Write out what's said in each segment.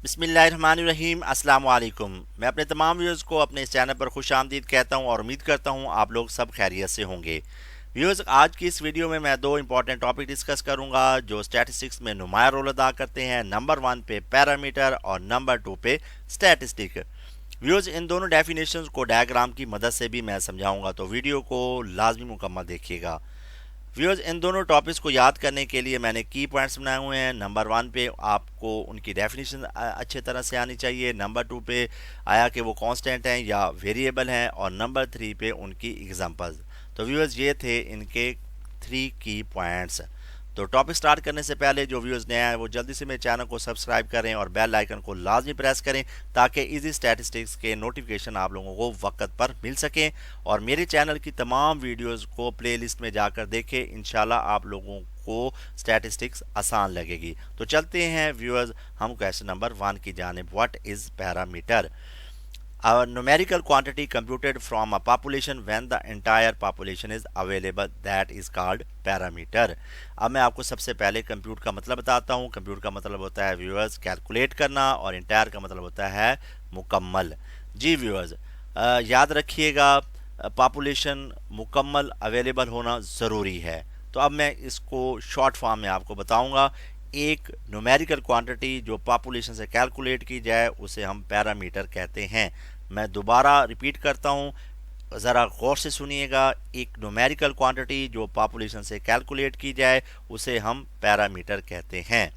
बिस्मिल्लाहिर्रहमानिर्रहीम अस्सलाम वालेकुम। मैं अपने तमाम व्यूअर्स को अपने इस चैनल पर खुश आमदीद कहता हूं और उम्मीद करता हूं आप लोग सब खैरियत से होंगे। व्यूअर्स, आज की इस वीडियो में मैं दो इंपॉर्टेंट टॉपिक डिस्कस करूंगा जो स्टैटिस्टिक्स में नुमाया रोल अदा करते हैं। नंबर 1 पे पैरामीटर और नंबर 2 पे स्टैटिस्टिक। व्यूअर्स, इन दोनों डेफिनेशंस को डायग्राम की मदद से भी मैं समझाऊंगा, तो वीडियो को लाजमी मुकम्मल देखिएगा। व्यूअर्स, इन दोनों टॉपिक्स को याद करने के लिए मैंने की पॉइंट्स बनाए हुए हैं। नंबर 1 पे आपको उनकी डेफिनेशन अच्छे तरह से आनी चाहिए। नंबर 2 पे आया कि वो कांस्टेंट हैं या वेरिएबल हैं, और नंबर 3 पे उनकी एग्जांपल्स। तो व्यूअर्स, ये थे इनके 3 की पॉइंट्स। तो टॉपिक स्टार्ट करने से पहले जो व्यूअर्स नया है वो जल्दी से मेरे चैनल को सब्सक्राइब करें और बेल आइकन को लाजमी प्रेस करें ताकि इजी स्टैटिस्टिक्स के नोटिफिकेशन आप लोगों को वक्त पर मिल सकें। और मेरे चैनल की तमाम वीडियोस को प्लेलिस्ट में जाकर देखें, इंशाल्लाह आप लोगों को स्टैटिस्टिक्स आसान लगेगी। तो चलते हैं व्यूअर्स हम क्वेश्चन नंबर 1 की जानिब। What is parameter? A numerical quantity computed from a population when the entire population is available, that is called parameter। अब मैं आपको सबसे पहले कंप्यूट का मतलब बताता हूँ। कंप्यूट का मतलब होता है व्यूअर्स कैलकुलेट करना, और इंटायर का मतलब होता है मुकम्मल। जी व्यूअर्स, याद रखिएगा पॉपुलेशन मुकम्मल अवेलेबल होना ज़रूरी है। तो अब मैं इसको शॉर्ट फॉर्म में आपको बताऊंगा। एक न्यूमेरिकल क्वांटिटी जो पॉपुलेशन से कैलकुलेट की जाए उसे हम पैरामीटर कहते हैं। मैं दोबारा रिपीट करता हूँ, ज़रा गौर से सुनिएगा। एक न्यूमेरिकल क्वांटिटी जो पॉपुलेशन से कैलकुलेट की जाए उसे हम पैरामीटर कहते हैं।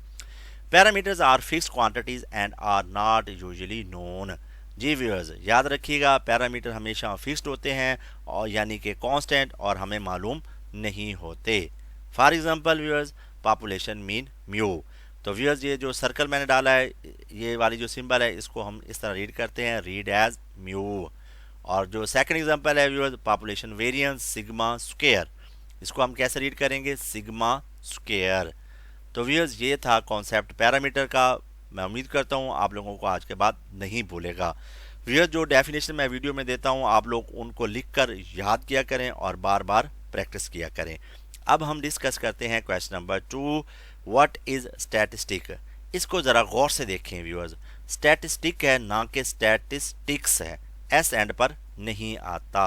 Parameters are fixed quantities and are not usually known. जी व्यूअर्स, याद रखिएगा पैरामीटर हमेशा फिक्स्ड होते हैं और यानी कि कांस्टेंट, और हमें मालूम नहीं होते। For example viewers, population mean mu. तो व्यूअर्स, ये जो सर्कल मैंने डाला है, ये वाली जो सिंबल है, इसको हम इस तरह रीड करते हैं, रीड एज म्यू। और जो सेकंड एग्जांपल है viewers, population variance sigma square, इसको हम कैसे रीड करेंगे? Sigma square. तो व्यूअर्स, ये था कॉन्सेप्ट पैरामीटर का। मैं उम्मीद करता हूँ आप लोगों को आज के बाद नहीं भूलेगा। व्यूअर्स, जो डेफिनेशन मैं वीडियो में देता हूँ आप लोग उनको लिखकर याद किया करें और बार बार प्रैक्टिस किया करें। अब हम डिस्कस करते हैं question number 2, what is statistic. इसको ज़रा गौर से देखें व्यूअर्स, स्टैटिस्टिक है ना कि स्टैटिस्टिक्स है, एस एंड पर नहीं आता।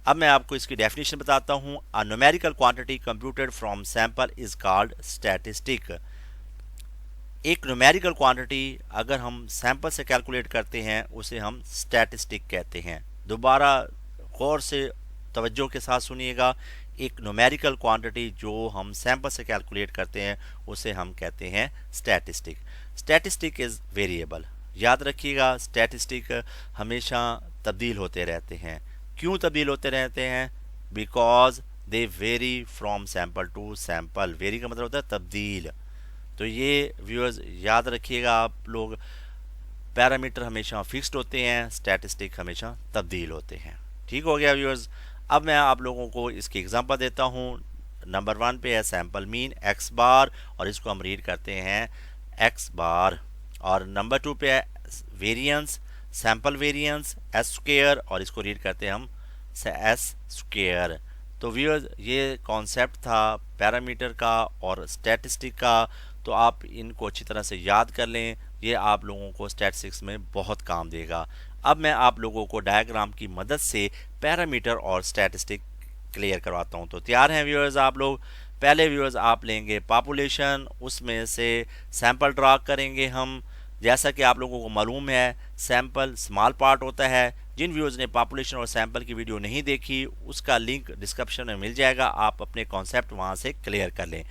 अब मैं आपको इसकी डेफिनेशन बताता हूँ। A numerical quantity computed from sample is called statistic. एक न्यूमेरिकल क्वांटिटी अगर हम सैंपल से कैलकुलेट करते हैं उसे हम स्टैटिस्टिक कहते हैं। दोबारा गौर से तवज्जो के साथ सुनिएगा। एक न्यूमेरिकल क्वांटिटी जो हम सैंपल से कैलकुलेट करते हैं उसे हम कहते हैं स्टैटिस्टिक। Statistic is variable. याद रखिएगा, स्टैटिस्टिक हमेशा तब्दील होते रहते हैं। क्यों तब्दील होते रहते हैं? Because they vary from sample to sample. Vary का मतलब होता है तब्दील। तो ये व्यूअर्स याद रखिएगा आप लोग, पैरामीटर हमेशा फिक्स्ड होते हैं, स्टैटिस्टिक हमेशा तब्दील होते हैं। ठीक हो गया व्यूअर्स। अब मैं आप लोगों को इसकी एग्जांपल देता हूँ। नंबर 1 पे है सैंपल मीन एक्स बार, और इसको हम रीड करते हैं एक्स बार। और नंबर 2 पे है variance, sample variance S square, और इसको रीड करते हैं हम एस स्क्वायर। तो व्यूअर्स, ये कॉन्सेप्ट था पैरामीटर का और स्टैटिस्टिक का। तो आप इनको अच्छी तरह से याद कर लें, ये आप लोगों को स्टैटिस्टिक्स में बहुत काम देगा। अब मैं आप लोगों को डायग्राम की मदद से पैरामीटर और स्टैटिस्टिक क्लियर करवाता हूँ। तो तैयार हैं व्यूअर्स आप लोग? पहले व्यूअर्स आप लेंगे पॉपुलेशन, उसमें से सैंपल ड्रा करेंगे हम। जैसा कि आप लोगों को मालूम है सैंपल स्मॉल पार्ट होता है। जिन व्यूअर्स ने पॉपुलेशन और सैंपल की वीडियो नहीं देखी उसका लिंक डिस्क्रिप्शन में मिल जाएगा, आप अपने कॉन्सेप्ट वहाँ से क्लियर कर लें।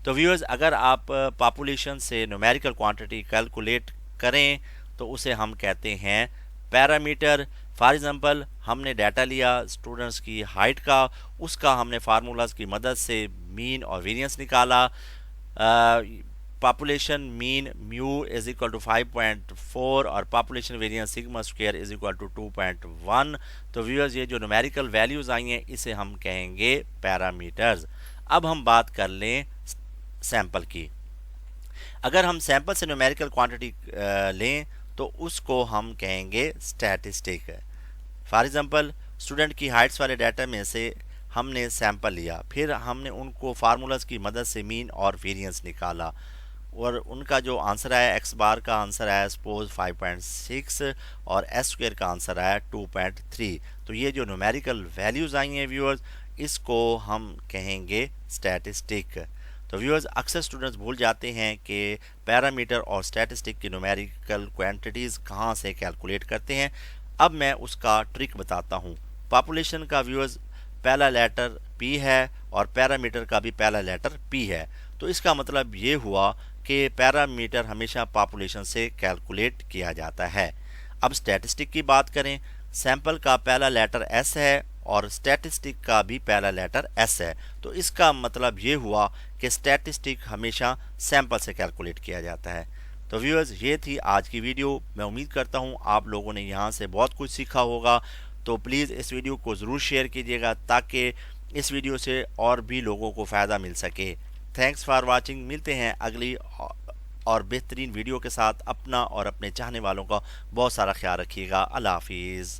तो व्यूअर्स, अगर आप पॉपुलेशन से न्यूमेरिकल क्वांटिटी कैलकुलेट करें तो उसे हम कहते हैं पैरामीटर। फॉर एग्जांपल, हमने डाटा लिया स्टूडेंट्स की हाइट का, उसका हमने फार्मूलाज की मदद से मीन और वेरिएंस निकाला। Population mean mu is equal to 5.4 और population variance sigma square is equal to 2.1। तो व्यूअर्स, ये जो न्यूमेरिकल वैल्यूज आई हैं इसे हम कहेंगे पैरामीटर्स। अब हम बात कर लें सैंपल की। अगर हम सैंपल से न्यूमेरिकल क्वांटिटी लें तो उसको हम कहेंगे स्टैटिस्टिक। फॉर एग्जांपल, स्टूडेंट की हाइट्स वाले डाटा में से हमने सैंपल लिया, फिर हमने उनको फार्मूलाज की मदद से मीन और वेरिएंस निकाला। और उनका जो आंसर है एक्स बार का आंसर है सपोज 5.6 और एस स्क्वायर का आंसर है 2.3। तो ये जो न्यूमेरिकल वैल्यूज़ आई हैं व्यूअर्स, इसको हम कहेंगे स्टैटिस्टिक। तो व्यूअर्स अक्सर स्टूडेंट्स भूल जाते हैं कि पैरामीटर और स्टैटिस्टिक की न्यूमेरिकल क्वांटिटीज़ कहाँ से कैलकुलेट करते हैं। अब मैं उसका ट्रिक बताता हूँ। पॉपुलेशन का व्यूअर्स पहला लेटर P है और पैरामीटर का भी पहला लेटर P है। तो इसका मतलब ये हुआ कि पैरामीटर हमेशा पॉपुलेशन से कैलकुलेट किया जाता है। अब स्टैटिस्टिक की बात करें, सैंपल का पहला लेटर S है और स्टैटिस्टिक का भी पहला लेटर S है। तो इसका मतलब ये हुआ कि स्टैटिस्टिक हमेशा सैंपल से कैलकुलेट किया जाता है। तो व्यूअर्स ये थी आज की वीडियो। मैं उम्मीद करता हूँ आप लोगों ने यहाँ से बहुत कुछ सीखा होगा। तो प्लीज़ इस वीडियो को ज़रूर शेयर कीजिएगा ताकि इस वीडियो से और भी लोगों को फ़ायदा मिल सके। Thanks for watching. मिलते हैं अगली और बेहतरीन वीडियो के साथ। अपना और अपने चाहने वालों का बहुत सारा ख्याल रखिएगा। अल्लाह हाफिज़।